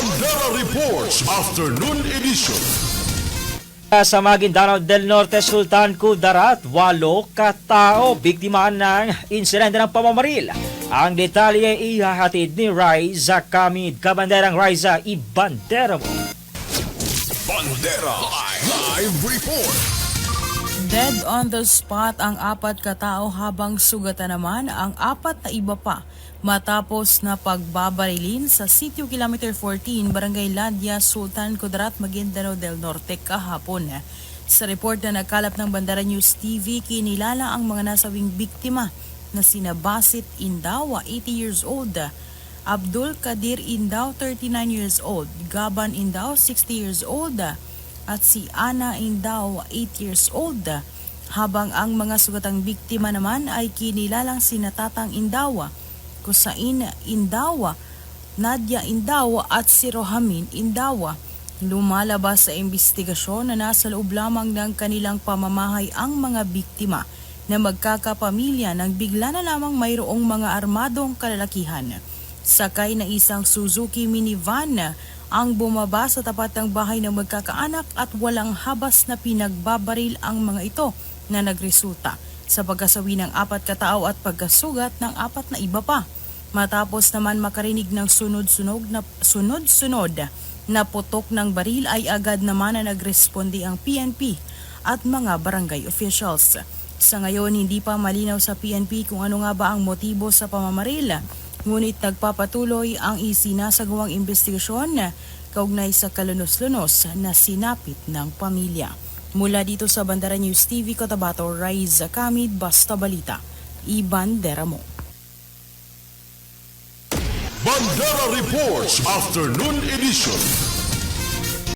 Bandera Reports Afternoon Edition. Sa Maguindanao del Norte, Sultan Kudarat, 8 katao biktima ng insidente ng pamamaril. Ang detalye ihahatid ni Riza Kamid. Kabanderang Riza, ibandera mo. Bandera Live Report. Dead on the spot ang 4 katao habang sugatan naman ang 4 na iba pa matapos na pagbabarilin sa Sitio Kilometer 14, Barangay Landia, Sultan Kudarat, Maguindanao del Norte kahapon. Sa report na nagkalap ng Bandera News TV, kinilala ang mga nasawing biktima na sina Basit Indaw, 80 years old, Abdul Kadir Indaw, 39 years old, Gaban Indaw, 60 years old, at si Ana Indaw, 8 years old. Habang ang mga sugatang biktima naman ay kinilalang sina Tatang Indaw, Kusain Indaw, Nadia Indaw at si Rohamin Indaw. Lumalabas sa investigasyon na nasa loob lamang ng kanilang pamamahay ang mga biktima na magkakapamilya nang bigla na lamang mayroong mga armadong kalalakihan. Sakay na isang Suzuki minivan ang bumaba sa tapat ng bahay ng magkakaanak at walang habas na pinagbabaril ang mga ito na nagresulta sa pagkasawi ng 4 katao at pagkasugat ng 4 na iba pa. Matapos naman makarinig ng sunod-sunod na putok ng baril ay agad naman na nagresponde ang PNP at mga barangay officials. Sa ngayon, hindi pa malinaw sa PNP kung ano nga ba ang motibo sa pamamaril. Ngunit nagpapatuloy ang isinasagawang investigasyon kaugnay sa kalunos-lunos na sinapit ng pamilya. Mula dito sa Bandera News TV, Cotabato, Riza Kamid, Basta Balita. Ibandera mo. Bandera Reports Afternoon Edition.